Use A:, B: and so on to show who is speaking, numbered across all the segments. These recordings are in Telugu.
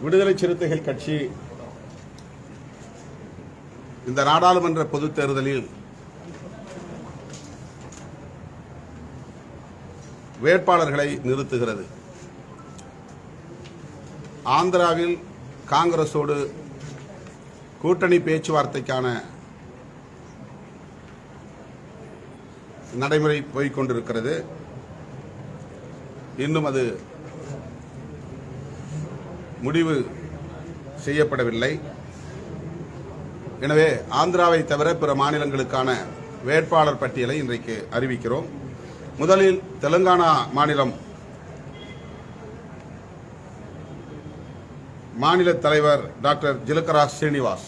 A: விடுதலை சிறுத்தைகள் கட்சி இந்த நாடாளுமன்ற பொதுத் தேர்தலில் வேட்பாளர்களை நிறுத்துகிறது. ஆந்திராவில் காங்கிரஸோடு கூட்டணி பேச்சுவார்த்தைக்கான நடைமுறை போய்க் கொண்டிருக்கிறது. இன்னும் அது முடிவு செய்யப்படவில்லை. எனவே ஆந்திராவை தவிர பிற மாநிலங்களுக்கான வேட்பாளர் பட்டியலை இன்றைக்கு அறிவிக்கிறோம். முதலில் தெலுங்கானா மாநில தலைவர் டாக்டர் ஜிலகரா ஸ்ரீனிவாஸ்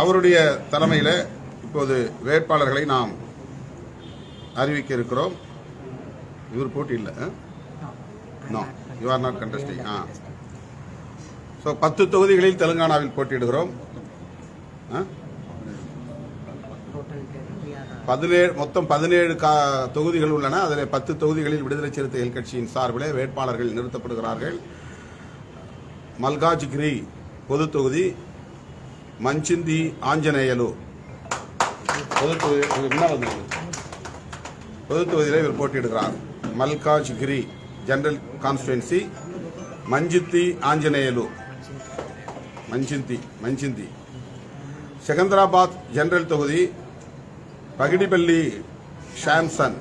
A: அவருடைய தலைமையில் இப்போது வேட்பாளர்களை நாம் அறிவிக்க இருக்கிறோம். இவர் போட்டி இல்லை. No, you are not contesting. 10 தொகுதிகளில் தெலுங்கானாவில் போட்டியிடுகிறோம். 17 மொத்தம் 17 தொகுதிகள் உள்ளன. அதில் 10 தொகுதிகளில் விடுதலை சிறுத்தைகள் கட்சியின் சார்பிலே வேட்பாளர்கள் நிறுத்தப்படுகிறார்கள். மல்காஜ்கிரி பொது தொகுதி, மஞ்சிந்தி ஆஞ்சநேயலு பொது தொகுதியில் இவர் போட்டியிடுகிறார். Malkajgiri general constituency, Manchinthi Anjaneyulu Manchinthi. Secunderabad general தொகுதி, பகிடிபள்ளி ஷாம்சன்.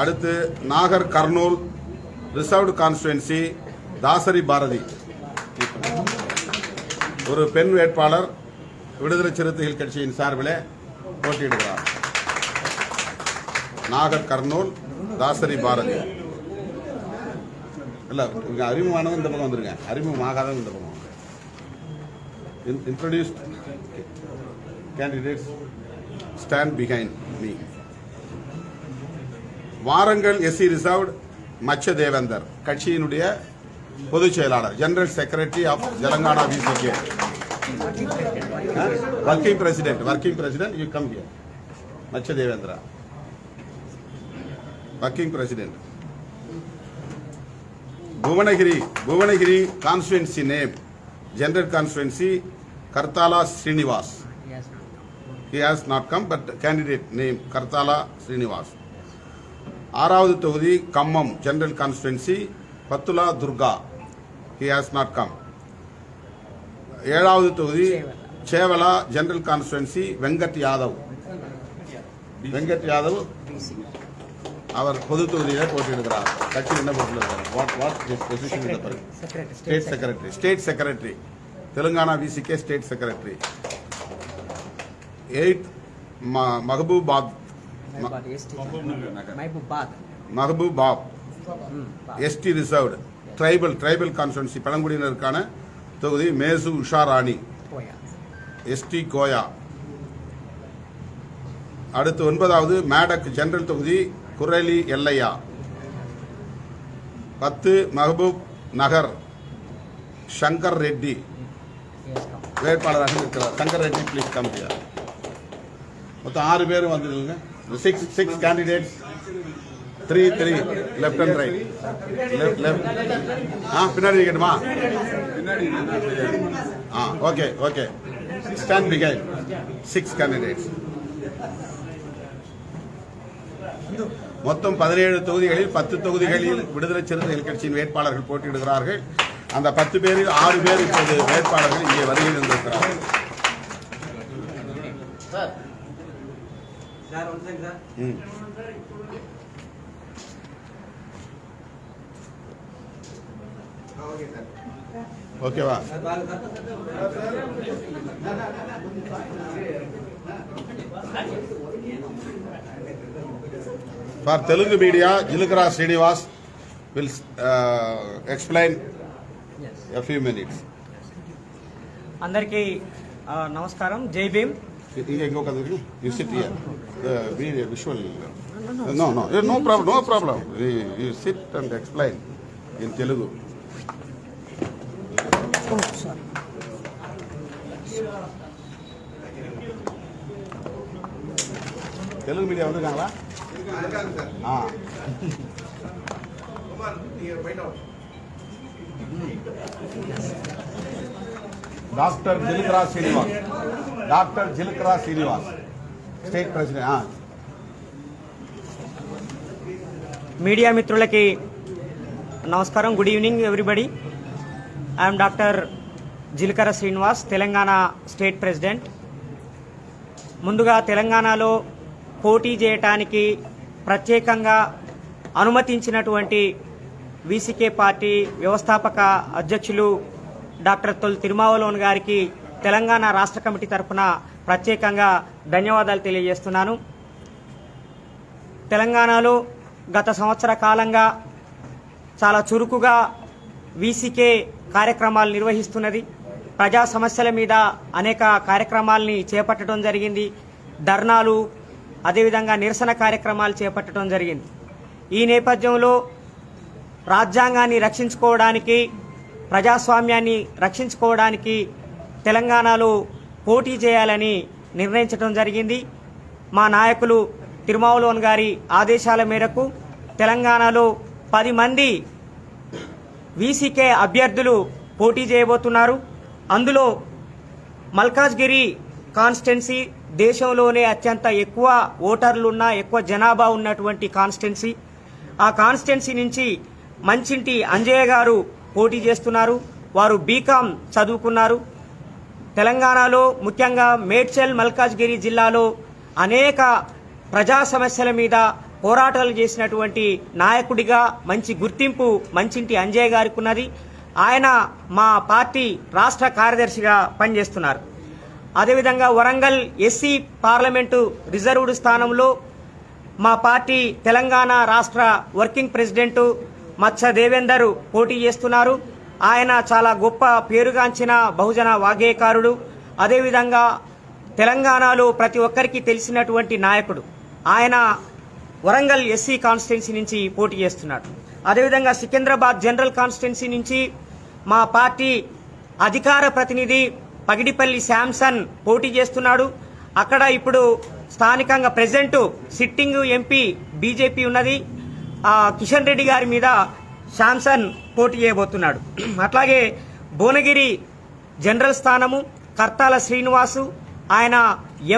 A: அடுத்து நாகர் கர்னூல் ரிசர்வ்டு கான்ஸ்டிடுவன்சி, தாசரி பாரதி. ஒரு பெண் வேட்பாளர் விடுதலை சிறுத்தைகள் கட்சியின் சார்பில் போட்டியிடுகிறார். நாகர் கர்னூல், தாசரி பாரதி. இல்ல, அறிமுகமானவங்க இந்த பக்கம் வந்துருங்க, அறிமுகமாகாதவங்க இந்த பக்கம். Introduced candidates stand behind me. Warangal SC reserved Macha Devender கட்சியினுடைய பொதுச் செயலாளர், general secretary of Telangana VCK, working president. You come here. Macha Devendra, working president. Bhuvanagiri constituency name, general constituency, Karthala Srinivas. He has not come, but candidate name Karthala Srinivas. 6வது தொகுதி Khammam general constituency, Pathula Durga. He has not come. 7வது தொகுதி சேவலா ஜெனரல் கான்ஸ்டிடுவன்சி, வெங்கட் யாதவ். அவர் பொது தொகுதியில் போட்டியிடுகிறார். கட்சி என்ன போட்டியிடுகிறார்? State secretary Telangana VCK state secretary. 8th Mahabubabad ST reserved tribal constituency, பழங்குடியினருக்கான தொகுதி, மேசு உஷாராணி எஸ்டி கோயா. அடுத்து 9வது மேடக் ஜெனரல் தொகுதி, குரலி எல்லையா. 10 மஹபூப் நகர் சங்கர் ரெட்டி வேட்பாளராக இருக்கிறார். Shankar Reddy please come here. மொத்தம் 6 பேரும் வந்துருங்க. 6 கேண்டிடேட்ஸ், 3 லெஃப்ட் அண்ட் ரைட். பின்னாடி கேட்டுமா? ஓகே. Stand behind 6 candidates. மொத்தம் 17 தொகுதிகளில் 10 தொகுதிகளில் விடுதலை சிறுத்தைகள் கட்சியின் வேட்பாளர்கள் போட்டியிடுகிறார்கள். அந்த 10 பேரில் 6 பேர் இப்போது வேட்பாளர்கள் இங்கே வருகை இருந்திருக்கிறார்கள். ஓகேவா? For Telugu media, Jilakara Srinivas will explain a few minutes.
B: Andarki namaskaram, Jai Bhim.
A: You sit here. Be visual. No problem. You sit and explain in Telugu.
B: Oh, sorry.
A: Telugu medium வந்துருக்காங்களா doctor Jilakara Srinivas, doctor Jilakara Srinivas, state president.
B: Media మిత్రులకి నమస్కారం. Good evening everybody. I'm doctor Jilakara Srinivas, Telangana state president. ముందుగా తెలంగాణలో పోటీ చేయటానికి ప్రత్యేకంగా అనుమతించినటువంటి వీసీకే పార్టీ వ్యవస్థాపక అధ్యక్షులు డాక్టర్ తొలి తిరుమావలోన్ గారికి తెలంగాణ రాష్ట్ర కమిటీ తరఫున ప్రత్యేకంగా ధన్యవాదాలు తెలియజేస్తున్నాను. తెలంగాణలో గత సంవత్సర కాలంగా చాలా చురుకుగా వీసీకే కార్యక్రమాలు నిర్వహిస్తున్నది. ప్రజా సమస్యల మీద అనేక కార్యక్రమాలని చేపట్టడం జరిగింది. ధర్నాలు, అదేవిధంగా నిరసన కార్యక్రమాలు చేపట్టడం జరిగింది. ఈ నేపథ్యంలో రాజ్యాంగాన్ని రక్షించుకోవడానికి, ప్రజాస్వామ్యాన్ని రక్షించుకోవడానికి తెలంగాణలో పోటీ చేయాలని నిర్ణయించడం జరిగింది. మా నాయకులు తిరుమావలోన్ గారి ఆదేశాల మేరకు తెలంగాణలో 10 మంది వీసీకే అభ్యర్థులు పోటీ చేయబోతున్నారు. అందులో మల్కాజ్గిరి కాన్స్టిట్యున్సీ దేశంలోనే అత్యంత ఎక్కువ ఓటర్లున్న, ఎక్కువ జనాభా ఉన్నటువంటి కాన్స్టిట్యున్సీ. ఆ కాన్స్టిట్యున్సీ నుంచి మంచింటి అంజయ్య గారు పోటీ చేస్తున్నారు. వారు బీకామ్ చదువుకున్నారు. తెలంగాణలో ముఖ్యంగా మేడ్చల్, మల్కాజ్గిరి జిల్లాలో అనేక ప్రజా సమస్యల మీద పోరాటాలు చేసినటువంటి నాయకుడిగా మంచి గుర్తింపు మంచింటి అంజయ్య గారికి ఉన్నది. ఆయన మా పార్టీ రాష్ట్ర కార్యదర్శిగా పనిచేస్తున్నారు. అదేవిధంగా వరంగల్ ఎస్సీ పార్లమెంటు రిజర్వ్డ్ స్థానంలో మా పార్టీ తెలంగాణ రాష్ట్ర వర్కింగ్ ప్రెసిడెంట్ మత్స దేవేందర్ పోటీ చేస్తున్నారు. ఆయన చాలా గొప్ప పేరుగాంచిన బహుజన వాగ్గేయకారుడు. అదేవిధంగా తెలంగాణలో ప్రతి ఒక్కరికి తెలిసినటువంటి నాయకుడు. ఆయన వరంగల్ ఎస్సీ కాన్స్టిట్యున్సీ నుంచి పోటీ చేస్తున్నాడు. అదేవిధంగా సికింద్రాబాద్ జనరల్ కాన్స్టిట్యున్సీ నుంచి మా పార్టీ అధికార ప్రతినిధి పగిడిపల్లి శాంసన్ పోటీ చేస్తున్నాడు. అక్కడ ఇప్పుడు స్థానికంగా ప్రెసిడెంట్ సిట్టింగ్ ఎంపీ బీజేపీ ఉన్నది. కిషన్ రెడ్డి గారి మీద శాంసన్ పోటీ చేయబోతున్నాడు. అట్లాగే భువనగిరి జనరల్ స్థానము కర్తాల శ్రీనివాసు, ఆయన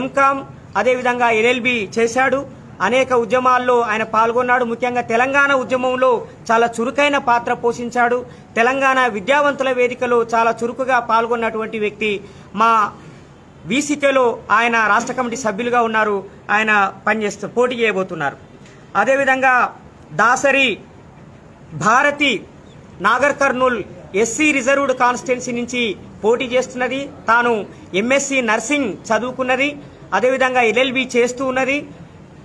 B: ఎంకామ్ అదేవిధంగా ఎల్ఎల్బి చేశాడు. అనేక ఉద్యమాల్లో ఆయన పాల్గొన్నాడు. ముఖ్యంగా తెలంగాణ ఉద్యమంలో చాలా చురుకైన పాత్ర పోషించాడు. తెలంగాణ విద్యావంతుల వేదికలో చాలా చురుకుగా పాల్గొన్నటువంటి వ్యక్తి. మా వీసీకేలో ఆయన రాష్ట్ర కమిటీ సభ్యులుగా ఉన్నారు. ఆయన పోటీ చేయబోతున్నారు. అదేవిధంగా Dasari Bharathi Nagar Kurnool SC reserved constituency నుంచి పోటీ చేస్తున్నది. తాను ఎంఎస్సి నర్సింగ్ చదువుకున్నది. అదేవిధంగా ఎల్ఎల్బి చేస్తూ ఉన్నది.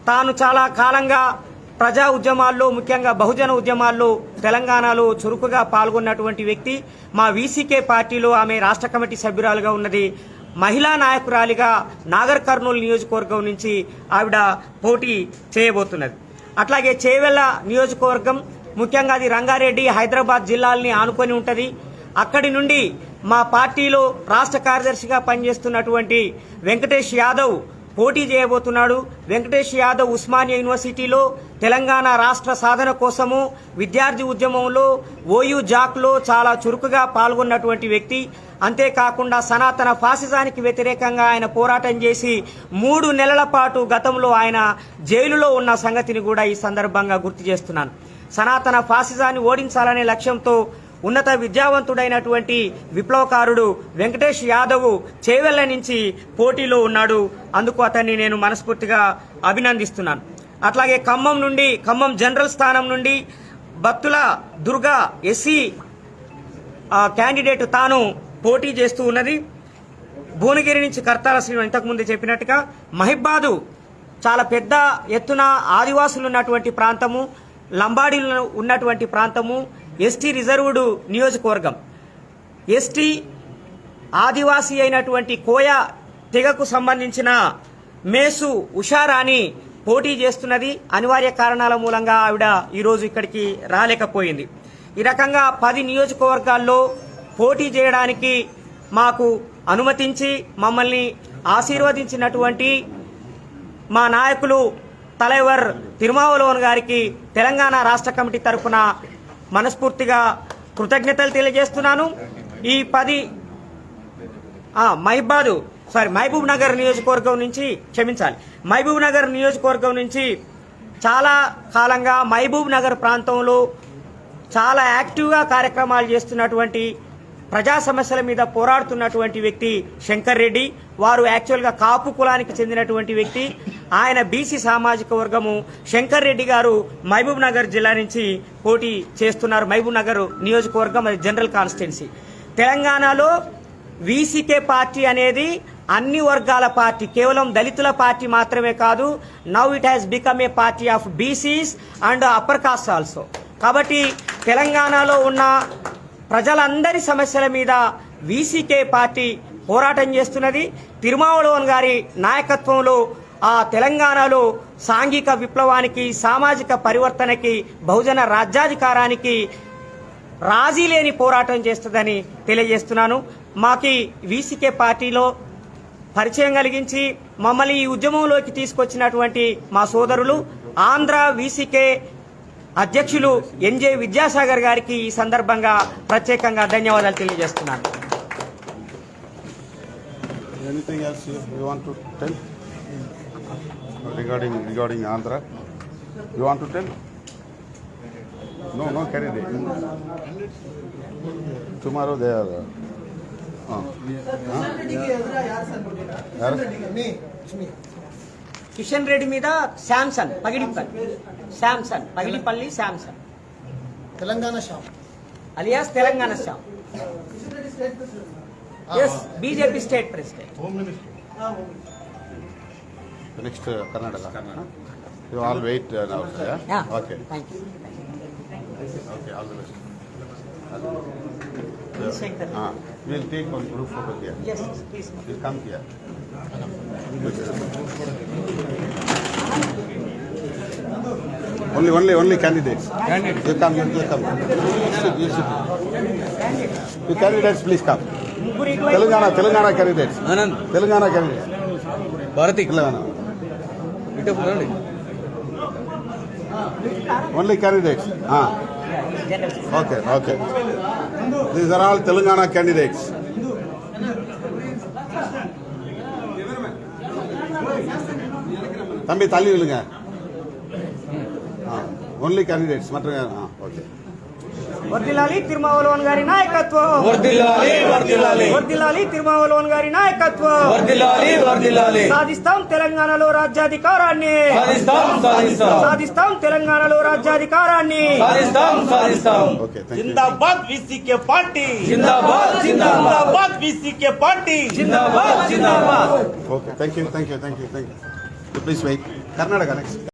B: తాను చాలా కాలంగా ప్రజా ఉద్యమాల్లో, ముఖ్యంగా బహుజన ఉద్యమాల్లో తెలంగాణలో చురుకుగా పాల్గొన్నటువంటి వ్యక్తి. మా వీసీకే పార్టీలో ఆమె రాష్ట్ర కమిటీ సభ్యురాలుగా ఉన్నది. మహిళా నాయకురాలిగా నాగర్ కర్నూలు నియోజకవర్గం నుంచి ఆవిడ పోటీ చేయబోతున్నది. అట్లాగే చేవెళ్ల నియోజకవర్గం, ముఖ్యంగా అది రంగారెడ్డి, హైదరాబాద్ జిల్లాల్ని ఆనుకొని ఉంటుంది. అక్కడి నుండి మా పార్టీలో రాష్ట్ర కార్యదర్శిగా పనిచేస్తున్నటువంటి వెంకటేష్ యాదవ్ పోటీ చేయబోతున్నాడు. వెంకటేష్ యాదవ్ ఉస్మానియా యూనివర్సిటీలో తెలంగాణ రాష్ట్ర సాధన కోసము విద్యార్థి ఉద్యమంలో ఓయూ జాక్లో చాలా చురుకుగా పాల్గొన్నటువంటి వ్యక్తి. అంతేకాకుండా సనాతన ఫాసిజానికి వ్యతిరేకంగా ఆయన పోరాటం చేసి 3 నెలల పాటు గతంలో ఆయన జైలులో ఉన్న సంగతిని కూడా ఈ సందర్భంగా గుర్తు చేస్తున్నాను. సనాతన ఫాసిజాన్ని ఓడించాలనే లక్ష్యంతో ఉన్నత విద్యావంతుడైనటువంటి విప్లవకారుడు వెంకటేష్ యాదవ్ చేవెళ్ల నుంచి పోటీలో ఉన్నాడు. అందుకు అతన్ని నేను మనస్ఫూర్తిగా అభినందిస్తున్నాను. అట్లాగే ఖమ్మం జనరల్ స్థానం నుండి భక్తుల దుర్గా ఎస్సీ క్యాండిడేట్ తాను పోటీ చేస్తూ ఉన్నది. భువనగిరి నుంచి కర్తాల శ్రీనివాస్ ఇంతకుముందు చెప్పినట్టుగా మహిబాదు చాలా పెద్ద ఎత్తున ఆదివాసులు ఉన్నటువంటి ప్రాంతము, లంబాడీలు ఉన్నటువంటి ప్రాంతము, ఎస్టీ రిజర్వ్డ్ నియోజకవర్గం. ఎస్టీ ఆదివాసీ అయినటువంటి కోయ తెగకు సంబంధించిన మేసు ఉషారాణి పోటీ చేస్తున్నది. అనివార్య కారణాల మూలంగా ఆవిడ ఈరోజు ఇక్కడికి రాలేకపోయింది. ఈ రకంగా 10 నియోజకవర్గాల్లో పోటీ చేయడానికి మాకు అనుమతించి మమ్మల్ని ఆశీర్వదించినటువంటి మా నాయకులు తలైవర్ తిరుమావలోన్ గారికి తెలంగాణ రాష్ట్ర కమిటీ తరఫున మనస్ఫూర్తిగా కృతజ్ఞతలు తెలియజేస్తున్నాను. ఈ 10 మహబూబ్ నగర్ నియోజకవర్గం నుంచి క్షమించాలి, మహబూబ్ నగర్ నియోజకవర్గం నుంచి చాలా కాలంగా మహబూబ్ నగర్ ప్రాంతంలో చాలా యాక్టివ్గా కార్యక్రమాలు చేస్తున్నటువంటి ప్రజా సమస్యల మీద పోరాడుతున్నటువంటి వ్యక్తి శంకర్ రెడ్డి. వారు యాక్చువల్గా కాపు కులానికి చెందినటువంటి వ్యక్తి. ఆయన బీసీ సామాజిక వర్గము. శంకర్ రెడ్డి గారు మహబూబ్ నగర్ జిల్లా నుంచి పోటీ చేస్తున్నారు. మహబూబ్ నగర్ నియోజకవర్గం అది జనరల్ కాన్స్టిట్యున్సీ. తెలంగాణలో వీసీకే పార్టీ అనేది అన్ని వర్గాల పార్టీ, కేవలం దళితుల పార్టీ మాత్రమే కాదు. Now it has become a party of BCs and upper caste also. కాబట్టి తెలంగాణలో ఉన్న ప్రజలందరి సమస్యల మీద వీసీకే పార్టీ పోరాటం చేస్తున్నది. తిరుమావళవన్ గారి నాయకత్వంలో ఆ తెలంగాణలో సాంఘిక విప్లవానికి, సామాజిక పరివర్తనకి, బహుజన రాజ్యాధికారానికి రాజీ లేని పోరాటం చేస్తుందని తెలియజేస్తున్నాను. మాకి వీసీకే పార్టీలో పరిచయం కలిగించి మమ్మల్ని ఈ ఉద్యమంలోకి తీసుకొచ్చినటువంటి మా సోదరులు ఆంధ్ర వీసీకే అధ్యక్షులు ఎన్జే విద్యాసాగర్ గారికి ఈ సందర్భంగా ప్రత్యేకంగా ధన్యవాదాలు తెలియజేస్తున్నాను.
A: Anything else you want to tell regarding Andhra? You want to tell? No candidate. Tomorrow they are.
B: Kishan Reddy మీద Samson Pagidipalli Samson
C: Telangana Shyam
B: alias Telangana Shyam. Yes, BJP state president.
A: Next Karnataka. You all wait now. Yeah? Okay.
B: Thank you.
A: Okay, all the best.
B: Shankar.
A: We'll take one group photo here.
B: Yes, please.
A: You come here. Only candidates. You come. You sit. You candidates, please come.
B: ముగ్గురు ఇటువైపు.
A: Telangana candidates. Telangana candidates.
D: Bharati
A: Telangana.
D: ఇటు రండి.
A: Only candidates.
B: General.
A: Okay. These are all Telangana candidates. தம்பி தள்ளி விழுங்க. ఓన్లీ క్యాండిడేట్స్ మాత్రమే. ఓకే.
B: వర్ధిల్లాలి తిరుమావళవన్ గారి నాయకత్వం. వర్ధిల్లాలి తిరుమావళవన్ గారి నాయకత్వం. సాధిస్తాం తెలంగాణలో రాజ్యాధికారాన్ని. సాధిస్తాం తెలంగాణలో రాజ్యాధికారాన్ని.
A: ఓకే.
E: जिंदाबाद वीसीके पार्टी जिंदाबाद VCK party
A: okay. Thank you. Please wait. Karnataka next.